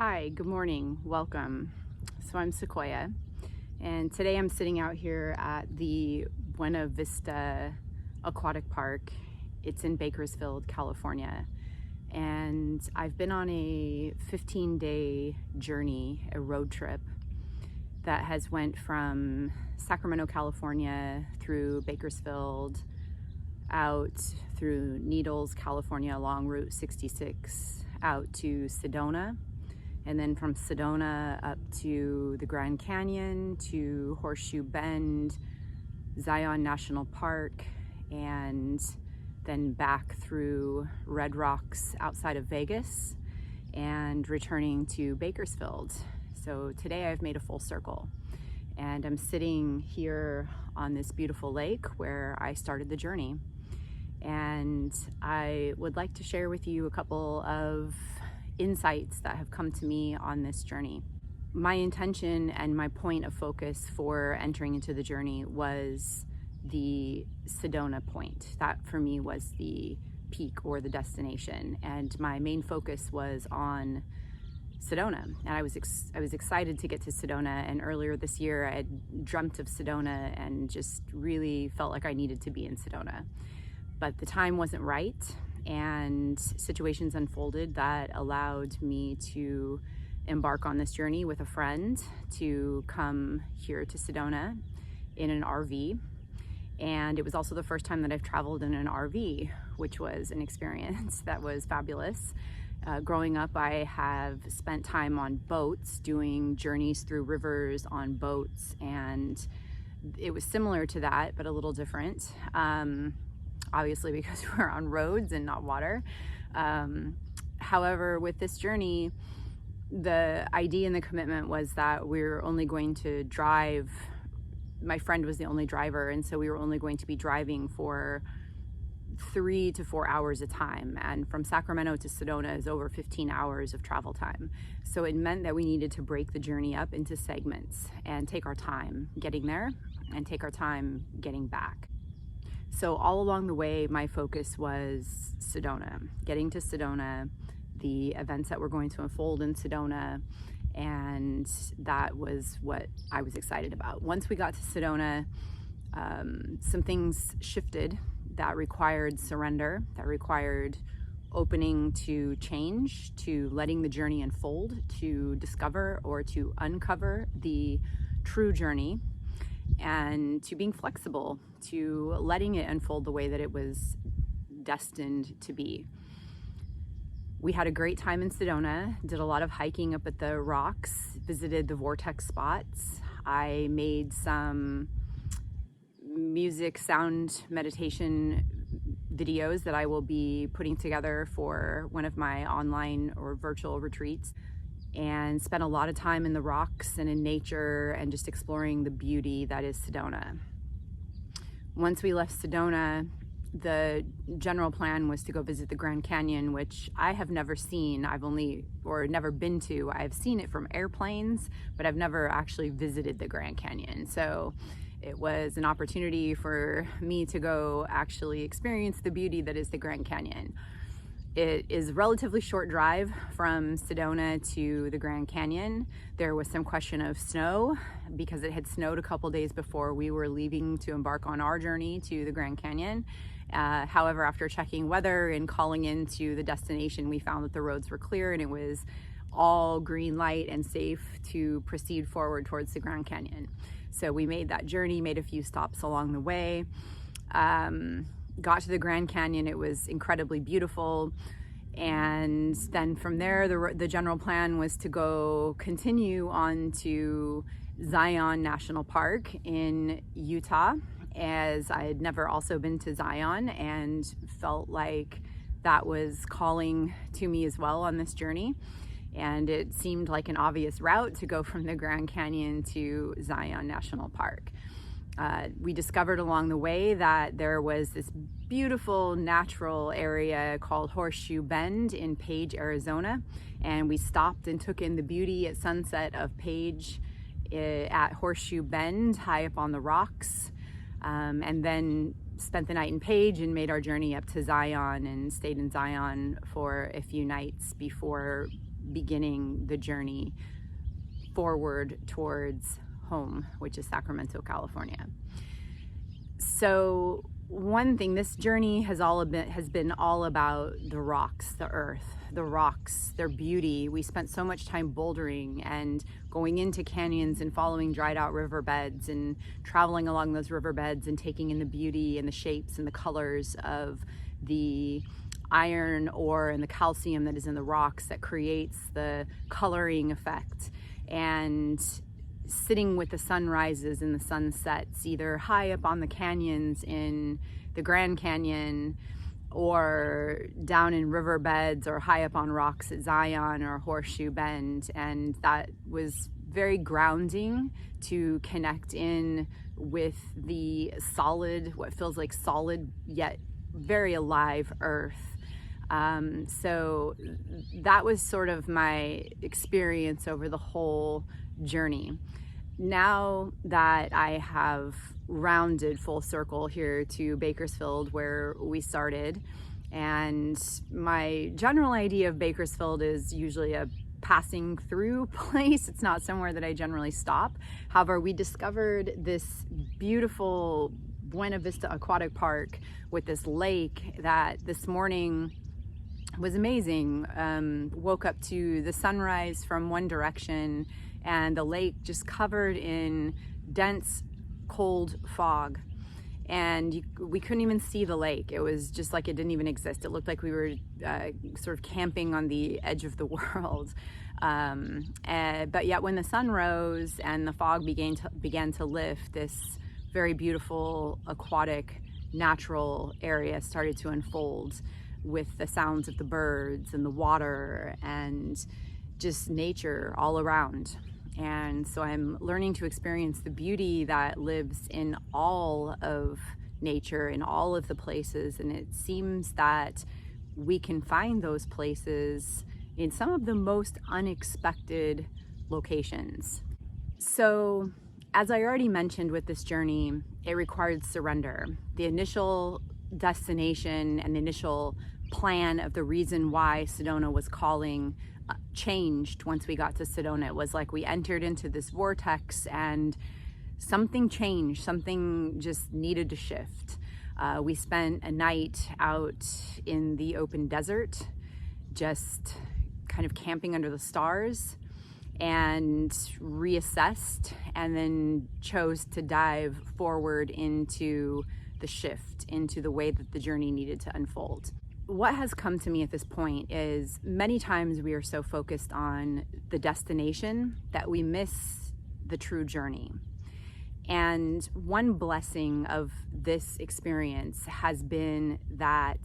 Hi, good morning, welcome. So I'm Sequoia, and today I'm sitting out here at the Buena Vista Aquatic Park. It's in Bakersfield, California, and I've been on a 15-day journey, a road trip that has went from Sacramento, California through Bakersfield, out through Needles, California along Route 66, out to Sedona, and then from Sedona up to the Grand Canyon, to Horseshoe Bend, Zion National Park, and then back through Red Rocks outside of Vegas and returning to Bakersfield. So today I've made a full circle and I'm sitting here on this beautiful lake where I started the journey. And I would like to share with you a couple of insights that have come to me on this journey. My intention and my point of focus for entering into the journey was the Sedona point. That for me was the peak or the destination, and my main focus was on Sedona. And I was excited to get to Sedona, and earlier this year I had dreamt of Sedona and just really felt like I needed to be in Sedona. But the time wasn't right, and situations unfolded that allowed me to embark on this journey with a friend to come here to Sedona in an RV. And it was also the first time that I've traveled in an RV, which was an experience that was fabulous. Growing up, I have spent time on boats, doing journeys through rivers on boats, and it was similar to that, but a little different. Obviously because we're on roads and not water. However, with this journey, the idea and the commitment was that we're only going to drive. My friend was the only driver, and so we were only going to be driving for 3 to 4 hours a time. And from Sacramento to Sedona is over 15 hours of travel time. So it meant that we needed to break the journey up into segments and take our time getting there and take our time getting back. So all along the way, my focus was Sedona, getting to Sedona, the events that were going to unfold in Sedona, and that was what I was excited about. Once we got to Sedona, some things shifted that required surrender, that required opening to change, to letting the journey unfold, to discover or to uncover the true journey, and to being flexible, to letting it unfold the way that it was destined to be. We had a great time in Sedona, did a lot of hiking up at the rocks, visited the vortex spots. I made some music, sound, meditation videos that I will be putting together for one of my online or virtual retreats, and spent a lot of time in the rocks and in nature and just exploring the beauty that is Sedona. Once we left Sedona, the general plan was to go visit the Grand Canyon, which I have never seen. Never been to. I've seen it from airplanes, but I've never actually visited the Grand Canyon. So it was an opportunity for me to go actually experience the beauty that is the Grand Canyon. It is a relatively short drive from Sedona to the Grand Canyon. There was some question of snow because it had snowed a couple days before we were leaving to embark on our journey to the Grand Canyon. However, after checking weather and calling into the destination, we found that the roads were clear and it was all green light and safe to proceed forward towards the Grand Canyon. So we made that journey, made a few stops along the way. Got to the Grand Canyon. It was incredibly beautiful, and then from there the general plan was to continue on to Zion National Park in Utah, as I had never also been to Zion and felt like that was calling to me as well on this journey. And it seemed like an obvious route to go from the Grand Canyon to Zion National Park. We discovered along the way that there was this beautiful natural area called Horseshoe Bend in Page, Arizona, and we stopped and took in the beauty at sunset of Page at Horseshoe Bend, high up on the rocks, and then spent the night in Page and made our journey up to Zion and stayed in Zion for a few nights before beginning the journey forward towards home, which is Sacramento, California. So one thing, this journey has been all about the rocks, the earth, the rocks, their beauty. We spent so much time bouldering and going into canyons and following dried out riverbeds and traveling along those riverbeds and taking in the beauty and the shapes and the colors of the iron ore and the calcium that is in the rocks that creates the coloring effect. And sitting with the sunrises and the sunsets, either high up on the canyons in the Grand Canyon, or down in riverbeds, or high up on rocks at Zion or Horseshoe Bend. And that was very grounding to connect in with the solid, what feels like solid yet very alive earth. So that was sort of my experience over the whole journey. Now that I have rounded full circle here to Bakersfield, where we started, and my general idea of Bakersfield is usually a passing through place. It's not somewhere that I generally stop. However, we discovered this beautiful Buena Vista Aquatic Park with this lake that this morning was amazing. Woke up to the sunrise from one direction and the lake just covered in dense, cold fog. And we couldn't even see the lake. It was just like it didn't even exist. It looked like we were sort of camping on the edge of the world. But yet when the sun rose and the fog began to lift, this very beautiful aquatic natural area started to unfold with the sounds of the birds and the water and just nature all around. And so I'm learning to experience the beauty that lives in all of nature, in all of the places. And it seems that we can find those places in some of the most unexpected locations. So, as I already mentioned with this journey, it required surrender. The initial destination and the initial plan of the reason why Sedona was calling changed once we got to Sedona. It was like we entered into this vortex and something changed, something just needed to shift. We spent a night out in the open desert, just kind of camping under the stars, and reassessed, and then chose to dive forward into the shift, into the way that the journey needed to unfold. What has come to me at this point is many times we are so focused on the destination that we miss the true journey. And one blessing of this experience has been that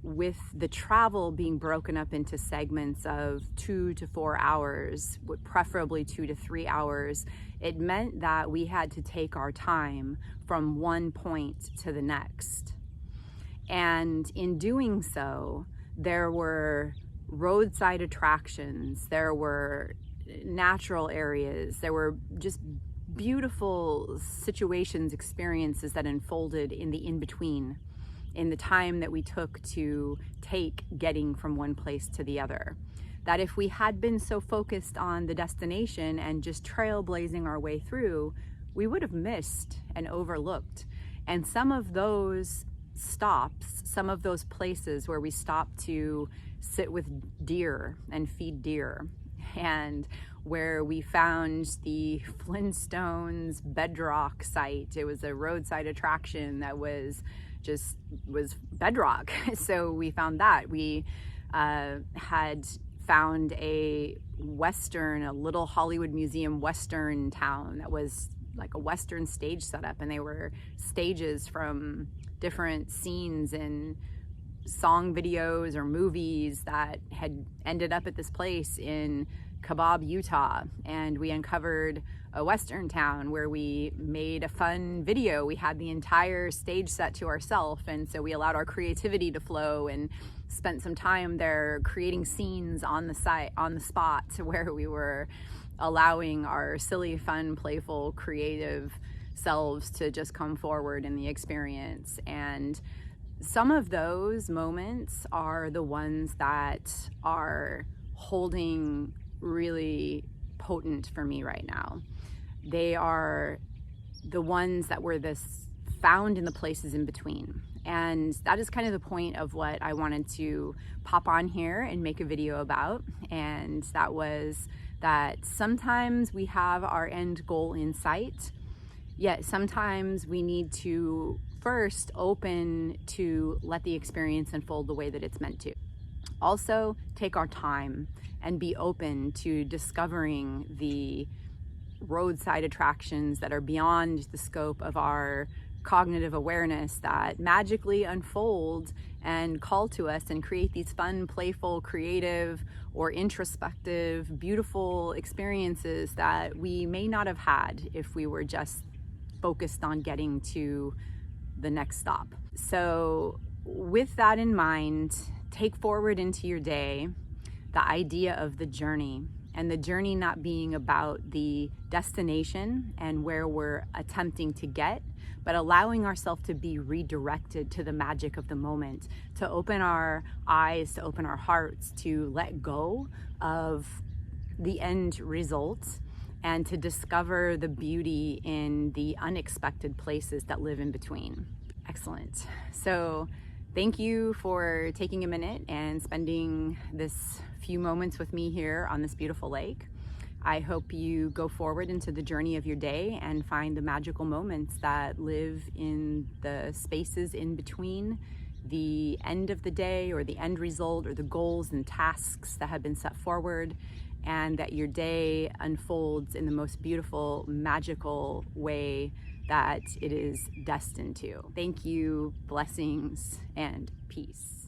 with the travel being broken up into segments of 2 to 4 hours, preferably 2 to 3 hours, it meant that we had to take our time from one point to the next. And in doing so, there were roadside attractions, there were natural areas, there were just beautiful situations, experiences that unfolded in the in-between, in the time that we took to take getting from one place to the other. That if we had been so focused on the destination and just trailblazing our way through, we would have missed and overlooked. And some of those stops, some of those places where we stopped to sit with deer and feed deer, and where we found the Flintstones bedrock site. It was a roadside attraction that was bedrock. So we found that. We had found a Little Hollywood Museum Western town that was like a Western stage setup, and they were stages from different scenes in song videos or movies that had ended up at this place in Kebab, Utah. And we uncovered a Western town where we made a fun video. We had the entire stage set to ourselves, and so we allowed our creativity to flow and spent some time there creating scenes on the spot, where we were allowing our silly, fun, playful, creative selves to just come forward in the experience. And some of those moments are the ones that are holding really potent for me right now. They are the ones that were this found in the places in between. And that is kind of the point of what I wanted to pop on here and make a video about. And that was that sometimes we have our end goal in sight, yet sometimes we need to first open to let the experience unfold the way that it's meant to. Also, take our time and be open to discovering the roadside attractions that are beyond the scope of our cognitive awareness, that magically unfold and call to us and create these fun, playful, creative, or introspective, beautiful experiences that we may not have had if we were just focused on getting to the next stop. So with that in mind, take forward into your day the idea of the journey, and the journey not being about the destination and where we're attempting to get, but allowing ourselves to be redirected to the magic of the moment, to open our eyes, to open our hearts, to let go of the end result, and to discover the beauty in the unexpected places that live in between. Excellent. So thank you for taking a minute and spending this few moments with me here on this beautiful lake. I hope you go forward into the journey of your day and find the magical moments that live in the spaces in between the end of the day or the end result or the goals and tasks that have been set forward, and that your day unfolds in the most beautiful, magical way that it is destined to. Thank you, blessings, and peace.